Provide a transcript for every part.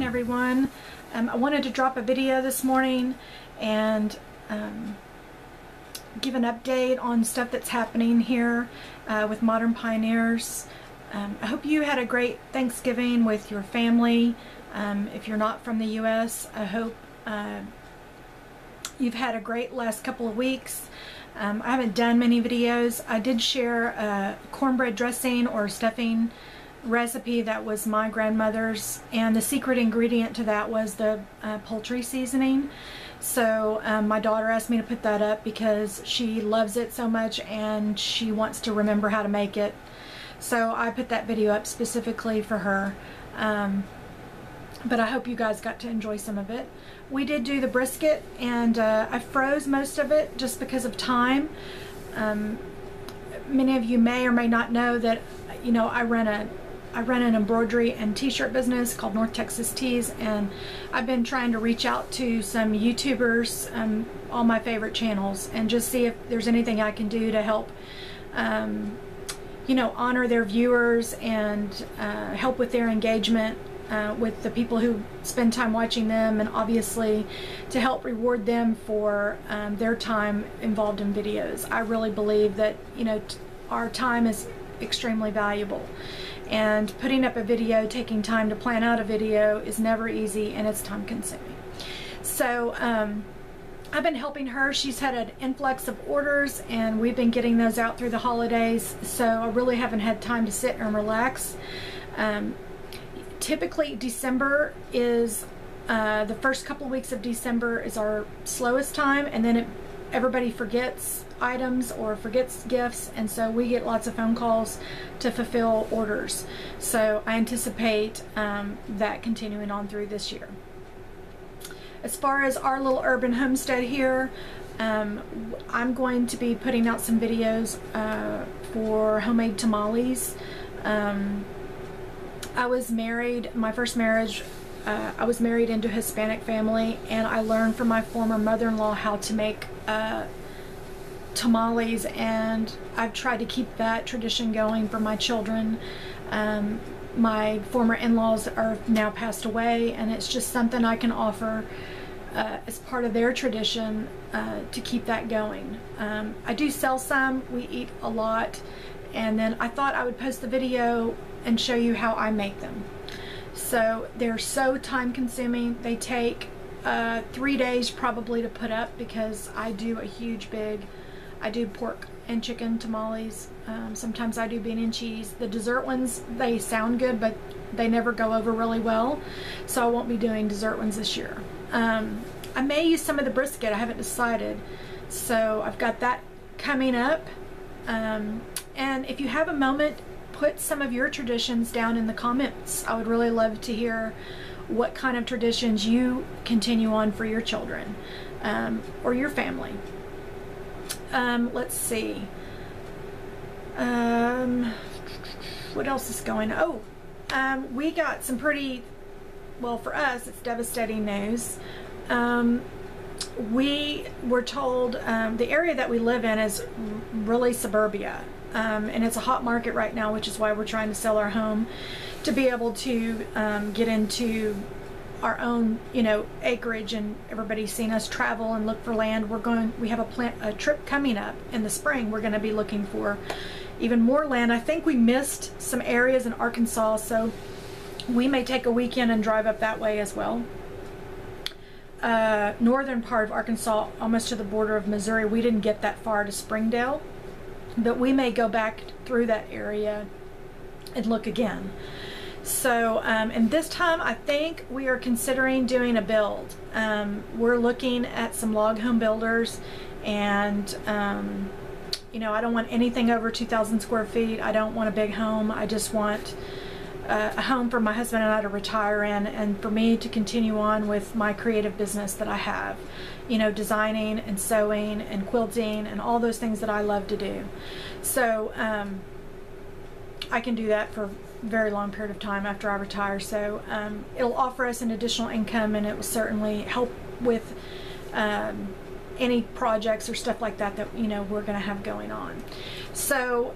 everyone. I wanted to drop a video this morning and give an update on stuff that's happening here with Modern Pioneers. I hope you had a great Thanksgiving with your family. If you're not from the U.S., I hope you've had a great last couple of weeks. I haven't done many videos. I did share a cornbread dressing or stuffing recipe that was my grandmother's, and the secret ingredient to that was the poultry seasoning. So my daughter asked me to put that up because she loves it so much and she wants to remember how to make it. So I put that video up specifically for her. But I hope you guys got to enjoy some of it. We did do the brisket, and I froze most of it just because of time. Many of you may or may not know that, you know, I run an embroidery and t-shirt business called North Texas Tees, and I've been trying to reach out to some YouTubers, all my favorite channels, and just see if there's anything I can do to help you know, honor their viewers and help with their engagement with the people who spend time watching them, and obviously to help reward them for their time involved in videos. I really believe that, you know, our time is extremely valuable, and putting up a video, taking time to plan out a video is never easy, and it's time consuming. So I've been helping her. She's had an influx of orders, and we've been getting those out through the holidays, so I really haven't had time to sit and relax. Typically December is the first couple of weeks of December is our slowest time, and then everybody forgets items or forgets gifts, and so we get lots of phone calls to fulfill orders. So I anticipate that continuing on through this year. As far as our little urban homestead here, I'm going to be putting out some videos for homemade tamales. I was married, my first marriage, I was married into a Hispanic family, and I learned from my former mother-in-law how to make tamales, and I've tried to keep that tradition going for my children. My former in-laws are now passed away, and it's just something I can offer as part of their tradition to keep that going. I do sell some, we eat a lot, and then I thought I would post the video and show you how I make them. So they're so time consuming. They take 3 days probably to put up, because I do a huge I do pork and chicken tamales. Sometimes I do bean and cheese. The dessert ones, they sound good, but they never go over really well, so I won't be doing dessert ones this year. I may use some of the brisket, I haven't decided, so I've got that coming up. And if you have a moment, put some of your traditions down in the comments. I would really love to hear what kind of traditions you continue on for your children or your family. Let's see. What else is going on? Oh, we got some pretty, well, for us, it's devastating news. We were told the area that we live in is really suburbia. And it's a hot market right now, which is why we're trying to sell our home to be able to get into our own, you know, acreage. And everybody's seen us travel and look for land. We have a trip coming up in the spring. We're going to be looking for even more land. I think we missed some areas in Arkansas, so we may take a weekend and drive up that way as well. Northern part of Arkansas, almost to the border of Missouri, we didn't get that far to Springdale, but we may go back through that area and look again. So, and this time I think we are considering doing a build. We're looking at some log home builders, and you know, I don't want anything over 2,000 square feet. I don't want a big home. I just want a home for my husband and I to retire in, and for me to continue on with my creative business that I have, you know, designing and sewing and quilting and all those things that I love to do. So I can do that for a very long period of time after I retire. So it'll offer us an additional income, and it will certainly help with any projects or stuff like that that, you know, we're going to have going on. So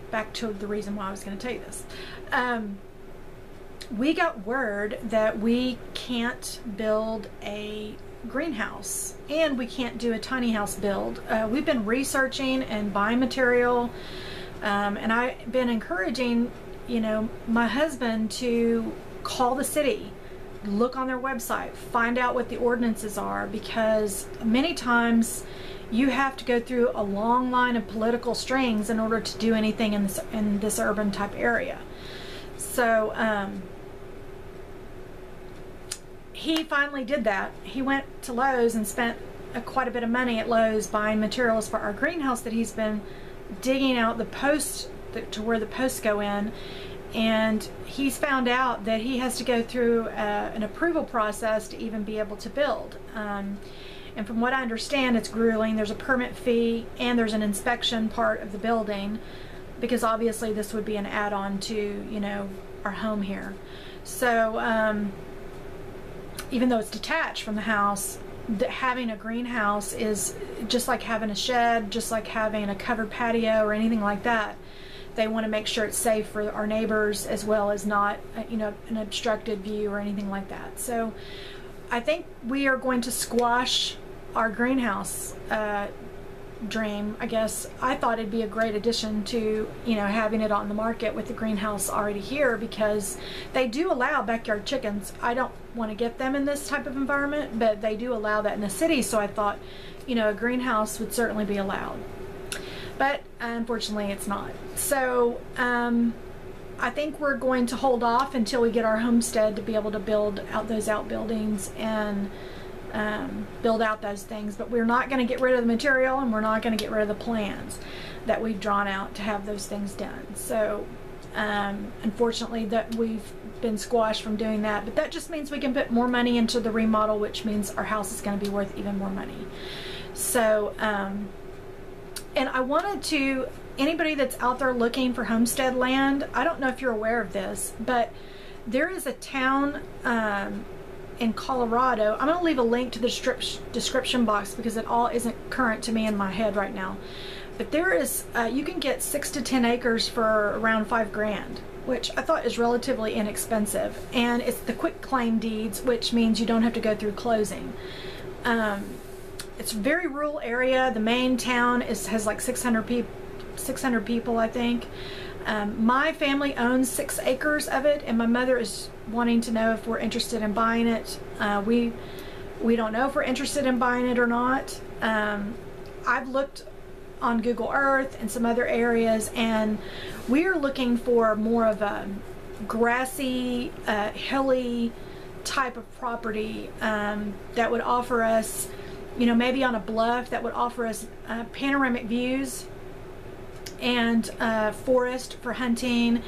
back to the reason why I was going to tell you this. we got word that we can't build a greenhouse and we can't do a tiny house build. We've been researching and buying material, and I've been encouraging, you know, my husband to call the city, look on their website, find out what the ordinances are, because many times you have to go through a long line of political strings in order to do anything in this urban type area. So he finally did that. He went to Lowe's and spent quite a bit of money at Lowe's buying materials for our greenhouse that he's been digging out the posts to where the posts go in, and he's found out that he has to go through an approval process to even be able to build. And from what I understand, it's grueling. There's a permit fee and there's an inspection part of the building, because obviously this would be an add-on to, you know, our home here. So even though it's detached from the house, having a greenhouse is just like having a shed, just like having a covered patio or anything like that. They want to make sure it's safe for our neighbors, as well as not, you know, an obstructed view or anything like that. So I think we are going to squash our greenhouse dream, I guess. I thought it'd be a great addition to, you know, having it on the market with the greenhouse already here, because they do allow backyard chickens. I don't want to get them in this type of environment, but they do allow that in the city. So I thought, you know, a greenhouse would certainly be allowed, but unfortunately it's not. So I think we're going to hold off until we get our homestead to be able to build out those outbuildings and build out those things. But we're not going to get rid of the material, and we're not going to get rid of the plans that we've drawn out to have those things done. So unfortunately that we've been squashed from doing that, but that just means we can put more money into the remodel, which means our house is going to be worth even more money. So and I wanted to, anybody that's out there looking for homestead land, I don't know if you're aware of this, but there is a town in Colorado. I'm going to leave a link to the description box because it all isn't current to me in my head right now. But there is, you can get 6 to 10 acres for around $5 grand, which I thought is relatively inexpensive. And it's the quick claim deeds, which means you don't have to go through closing. It's a very rural area. The main town has like 600 people, I think. My family owns 6 acres of it, and my mother is wanting to know if we're interested in buying it. We don't know if we're interested in buying it or not. I've looked on Google Earth and some other areas, and we are looking for more of a grassy, hilly type of property that would offer us, you know, maybe on a bluff, that would offer us panoramic views and forest for hunting,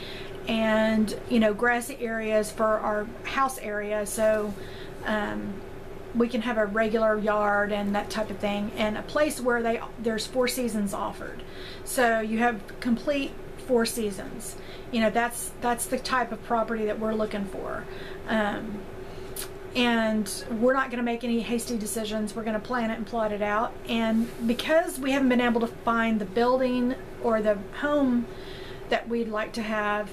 and, you know, grassy areas for our house area, so we can have a regular yard and that type of thing, and a place where there's 4 seasons offered, so you have complete 4 seasons. You know, that's the type of property that we're looking for. And we're not going to make any hasty decisions. We're going to plan it and plot it out. And because we haven't been able to find the building or the home that we'd like to have,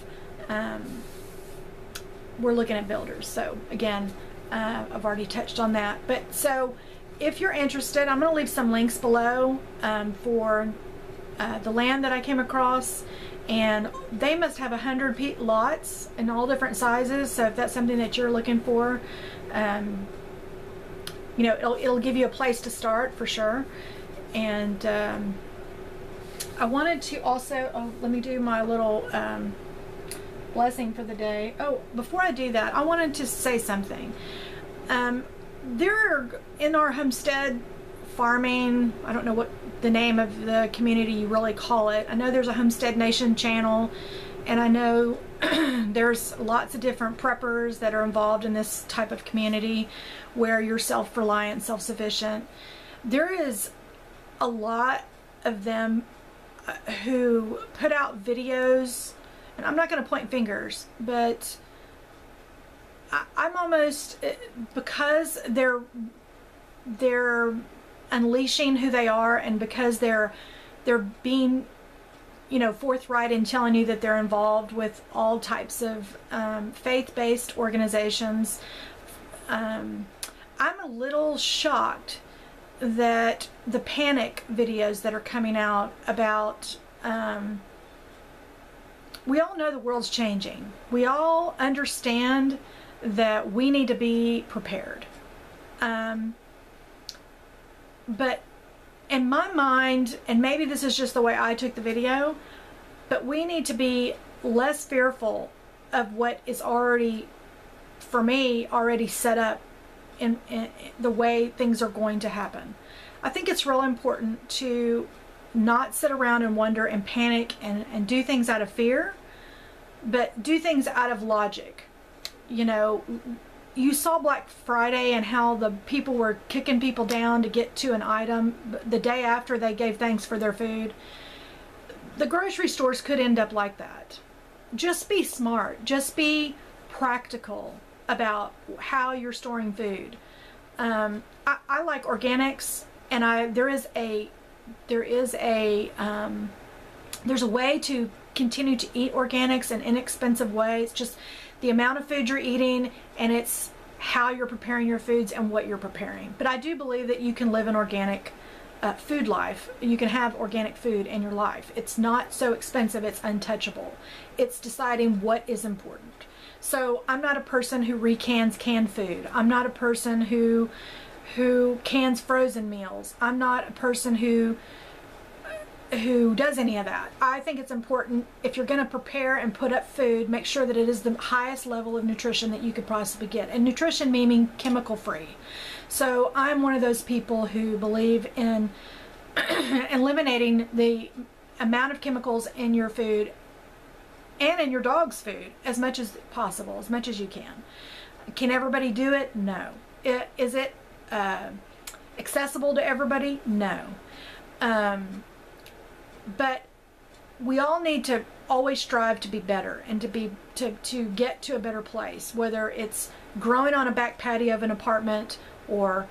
we're looking at builders. So again, I've already touched on that. But so if you're interested, I'm going to leave some links below for the land that I came across. And they must have 100 lots in all different sizes. So if that's something that you're looking for, you know, it'll give you a place to start for sure. And I wanted to also, let me do my little blessing for the day. Oh, before I do that, I wanted to say something. There are, in our homestead farming, I don't know what the name of the community you really call it. I know there's a Homestead Nation channel, and I know there's lots of different preppers that are involved in this type of community where you're self-reliant, self-sufficient. There is a lot of them who put out videos, and I'm not going to point fingers, but I'm almost, because they're unleashing who they are, and because they're being forthright in telling you that they're involved with all types of faith-based organizations. I'm a little shocked that the panic videos that are coming out about, we all know the world's changing. We all understand that we need to be prepared. But in my mind, and maybe this is just the way I took the video, but we need to be less fearful of what is already, for me, already set up in the way things are going to happen. I think it's real important to not sit around and wonder and panic and do things out of fear, but do things out of logic. You saw Black Friday and how the people were kicking people down to get to an item the day after they gave thanks for their food. The grocery stores could end up like that. Just be smart. Just be practical about how you're storing food. I like organics, and there's a way to continue to eat organics in inexpensive ways. Just the amount of food you're eating, and it's how you're preparing your foods and what you're preparing. But I do believe that you can live an organic food life. You can have organic food in your life. It's not so expensive, it's untouchable. It's deciding what is important. So I'm not a person who recans canned food. I'm not a person who cans frozen meals. I'm not a person who does any of that. I think it's important, if you're going to prepare and put up food, make sure that it is the highest level of nutrition that you could possibly get. And nutrition meaning chemical free. So I'm one of those people who believe in eliminating the amount of chemicals in your food and in your dog's food as much as possible, as much as you can. Can everybody do it? No. Is it accessible to everybody? No. But we all need to always strive to be better and to get to a better place, whether it's growing on a back patio of an apartment or,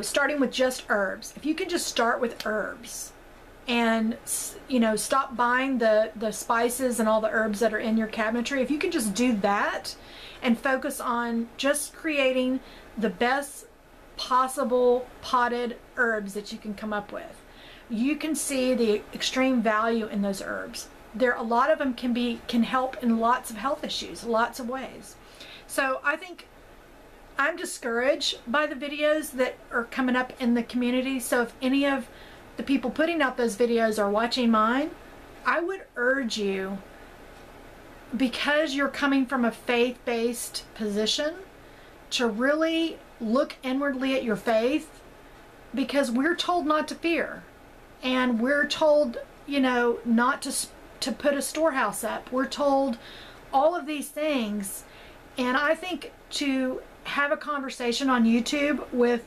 starting with just herbs. If you can just start with herbs and, stop buying the spices and all the herbs that are in your cabinetry, if you can just do that and focus on just creating the best possible potted herbs that you can come up with, you can see the extreme value in those herbs. A lot of them can help in lots of health issues, lots of ways. So I think I'm discouraged by the videos that are coming up in the community. So if any of the people putting out those videos are watching mine, I would urge you, because you're coming from a faith-based position, to really look inwardly at your faith, because we're told not to fear. And we're told, not to put a storehouse up. We're told all of these things. And I think to have a conversation on YouTube with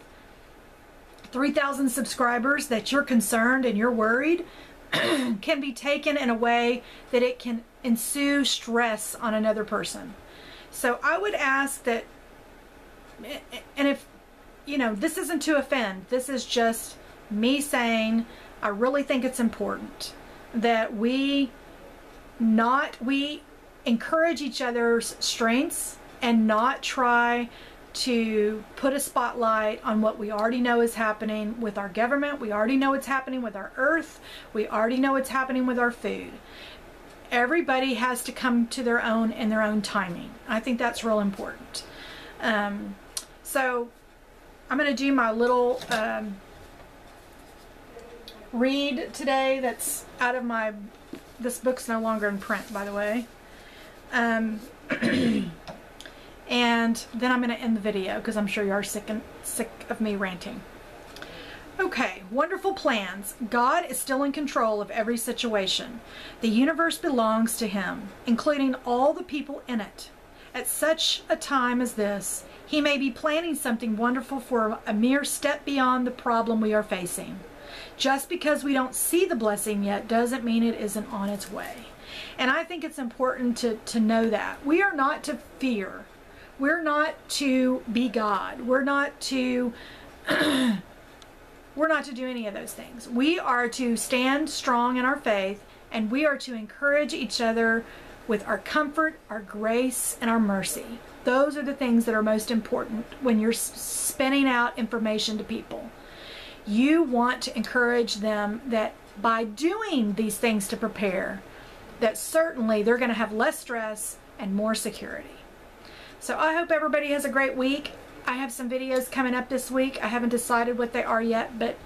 3,000 subscribers that you're concerned and you're worried can be taken in a way that it can ensue stress on another person. So I would ask that, and if, this isn't to offend, this is just me saying, I really think it's important that we encourage each other's strengths and not try to put a spotlight on what we already know is happening with our government. We already know what's happening with our earth. We already know what's happening with our food. Everybody has to come to their own in their own timing. I think that's real important. So I'm going to do my little read today that's out of this book's no longer in print, by the way. And then I'm going to end the video because I'm sure you are sick of me ranting. Okay, wonderful plans. God is still in control of every situation. The universe belongs to Him, including all the people in it. At such a time as this, He may be planning something wonderful for a mere step beyond the problem we are facing. Just because we don't see the blessing yet doesn't mean it isn't on its way. And I think it's important to know that. We are not to fear. We're not to be God. We're not to do any of those things. We are to stand strong in our faith and we are to encourage each other with our comfort, our grace, and our mercy. Those are the things that are most important when you're spinning out information to people. You want to encourage them that by doing these things to prepare, that certainly they're going to have less stress and more security. So I hope everybody has a great week. I have some videos coming up this week. I haven't decided what they are yet, but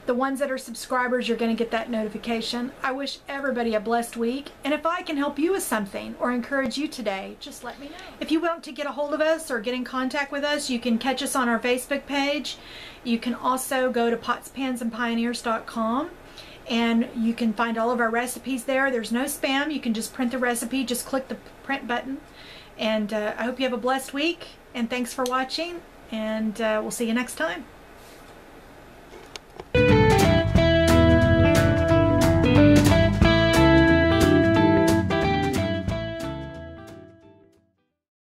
the ones that are subscribers, you're going to get that notification. I wish everybody a blessed week. And if I can help you with something or encourage you today, just let me know. If you want to get a hold of us or get in contact with us, you can catch us on our Facebook page. You can also go to potspansandpioneers.com and you can find all of our recipes there. There's no spam. You can just print the recipe. Just click the print button. And I hope you have a blessed week. And thanks for watching. And we'll see you next time.